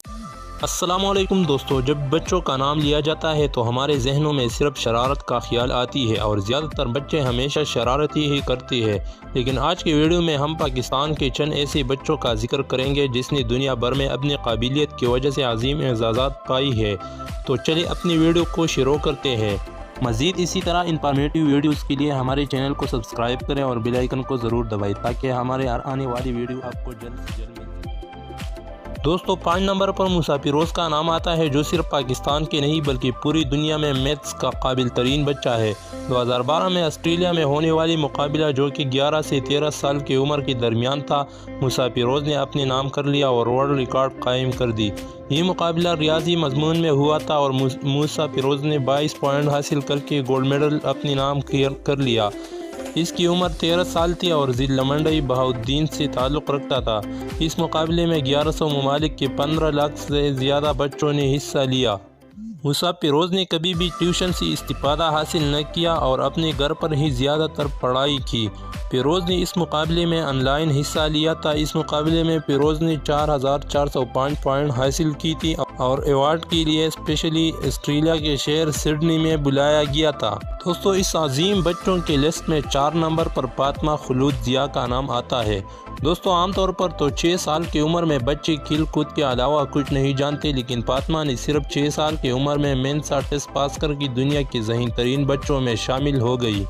السلام علیکم دوستو، جب بچوں کا نام لیا جاتا ہے تو ہمارے ذہنوں میں صرف شرارت کا خیال آتی ہے اور زیادہ تر بچے ہمیشہ شرارتی ہی کرتے ہیں۔ لیکن آج کی ویڈیو میں ہم پاکستان کے چند ایسے بچوں کا ذکر کریں گے جس نے دنیا بھر میں اپنی قابلیت کی وجہ سے عظیم اعزازات پائی ہے۔ تو چلیں اپنی ویڈیو کو شروع کرتے ہیں۔ مزید اسی طرح انفارمیٹیو ویڈیوز کے لیے ہمارے چینل کو سبسکرائب کریں اور بیل آئیکن کو ضرور دبائیں تاکہ ہمارے آنے والی ویڈیو آپ کو جلد سے جلد مل سکے۔ دوستو 5 نمبر پر موسیٰ پیروز کا نام آتا ہے، جو صرف پاکستان کے نہیں بلکہ پوری دنیا میں میتھس کا قابل ترین بچہ ہے۔ 2012 میں آسٹریلیا میں ہونے والی مقابلہ جو کہ 11 سے 13 سال کی عمر کے درمیان تھا، موسیٰ پیروز نے اپنے نام کر لیا اور ورلڈ ریکارڈ قائم کر دی۔ یہ مقابلہ ریاضی مضمون میں ہوا تھا اور موسیٰ پیروز نے 22 پوائنٹ حاصل کر کے گولڈ میڈل اپنے نام کر لیا۔ اس کی عمر 13 سال تھی اور ضلع منڈی بہاؤالدین سے تعلق رکھتا تھا۔ اس مقابلے میں 1100 ممالک کے 15 لاکھ سے زیادہ بچوں نے حصہ لیا۔ موسیٰ پیروز نے کبھی بھی ٹیوشن سے استفادہ حاصل نہ کیا اور اپنے گھر پر ہی زیادہ تر پڑھائی کی۔ پیروز نے اس مقابلے میں آن لائن حصہ لیا تھا۔ اس مقابلے میں پیروز نے 4405 پوائنٹ حاصل کی تھی اور ایوارڈ کے لیے اسپیشلی آسٹریلیا کے شہر سڈنی میں بلایا گیا تھا۔ دوستو اس عظیم بچوں کے لسٹ میں 4 نمبر پر فاطمہ خلود ضیاء کا نام آتا ہے۔ دوستو عام طور پر تو 6 سال کی عمر میں بچے کھیل کود کے علاوہ کچھ نہیں جانتے، لیکن فاطمہ نے صرف 6 سال کی عمر میں مینسا ٹیسٹ پاس کر کے دنیا کے ذہین ترین بچوں میں شامل ہو گئی۔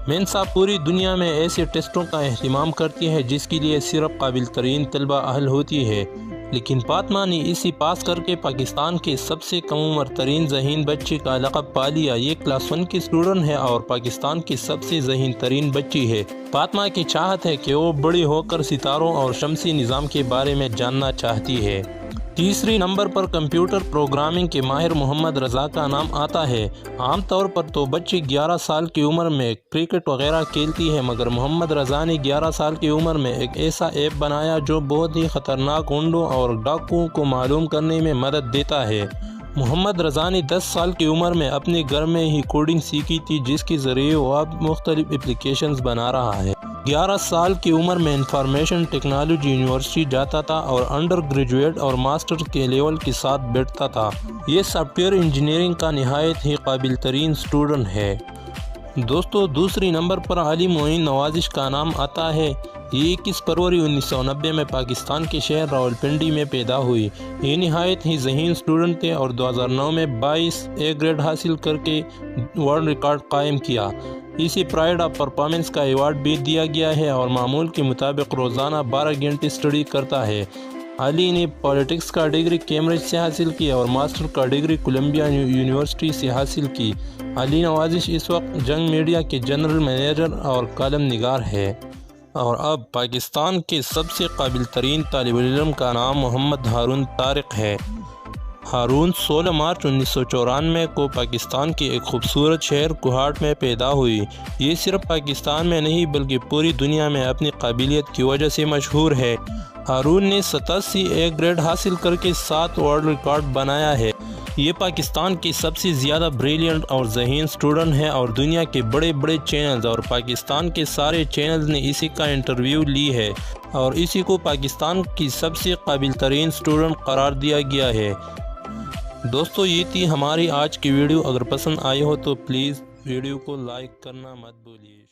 مینسا پوری دنیا میں ایسے ٹیسٹوں کا اہتمام کرتی ہے جس کے لیے صرف قابل ترین طلبہ اہل ہوتی ہے، لیکن فاطمہ نے اسے پاس کر کے پاکستان کے سب سے کم عمر ترین ذہین بچے کا لقب پا لیا۔ یہ کلاس 1 کی اسٹوڈنٹ ہے اور پاکستان کی سب سے ذہین ترین بچی ہے۔ فاطمہ کی چاہت ہے کہ وہ بڑی ہو کر ستاروں اور شمسی نظام کے بارے میں جاننا چاہتی ہے۔ تیسری نمبر پر کمپیوٹر پروگرامنگ کے ماہر محمد رضا کا نام آتا ہے۔ عام طور پر تو بچے 11 سال کی عمر میں کرکٹ وغیرہ کھیلتی ہے، مگر محمد رضا نے 11 سال کی عمر میں ایک ایسا ایپ بنایا جو بہت ہی خطرناک گنڈوں اور ڈاکوؤں کو معلوم کرنے میں مدد دیتا ہے۔ محمد رضا نے 10 سال کی عمر میں اپنے گھر میں ہی کوڈنگ سیکھی تھی، جس کے ذریعے وہ اب مختلف اپلیکیشنز بنا رہا ہے۔ 11 سال کی عمر میں انفارمیشن ٹیکنالوجی یونیورسٹی جاتا تھا اور انڈر گریجویٹ اور ماسٹر کے لیول کے ساتھ بیٹھتا تھا۔ یہ سافٹ ویئر انجینئرنگ کا نہایت ہی قابل ترین اسٹوڈنٹ ہے۔ دوستو دوسری نمبر پر علی معین نوازش کا نام آتا ہے۔ یہ 21 فروری 1990 میں پاکستان کے شہر راولپنڈی میں پیدا ہوئی۔ یہ نہایت ہی ذہین اسٹوڈنٹ تھے اور 2009 میں 22 اے گریڈ حاصل کر کے ورلڈ ریکارڈ قائم کیا۔ اسے پرائڈ آف پرفارمنس کا ایوارڈ بھی دیا گیا ہے اور معمول کے مطابق روزانہ 12 گھنٹے اسٹڈی کرتا ہے۔ علی نے پالیٹکس کا ڈگری کیمبرج سے حاصل کی اور ماسٹر کا ڈگری کولمبیا یونیورسٹی سے حاصل کی۔ علی نوازش اس وقت جنگ میڈیا کے جنرل منیجر اور کالم نگار ہے۔ اور اب پاکستان کے سب سے قابل ترین طالب علم کا نام محمد ہارون طارق ہے۔ ہارون 16 مارچ 1994 کو پاکستان کے ایک خوبصورت شہر کوہاٹ میں پیدا ہوئی۔ یہ صرف پاکستان میں نہیں بلکہ پوری دنیا میں اپنی قابلیت کی وجہ سے مشہور ہے۔ ہارون نے 87 اے گریڈ حاصل کر کے 7 ورلڈ ریکارڈ بنایا ہے۔ یہ پاکستان کی سب سے زیادہ بریلینٹ اور ذہین اسٹوڈنٹ ہے اور دنیا کے بڑے بڑے چینلز اور پاکستان کے سارے چینلز نے اسی کا انٹرویو لی ہے اور اسی کو پاکستان کی سب سے قابل ترین اسٹوڈنٹ قرار دیا گیا ہے۔ دوستو یہ تھی ہماری آج کی ویڈیو۔ اگر پسند آئی ہو تو پلیز ویڈیو کو لائک کرنا مت بھولیے۔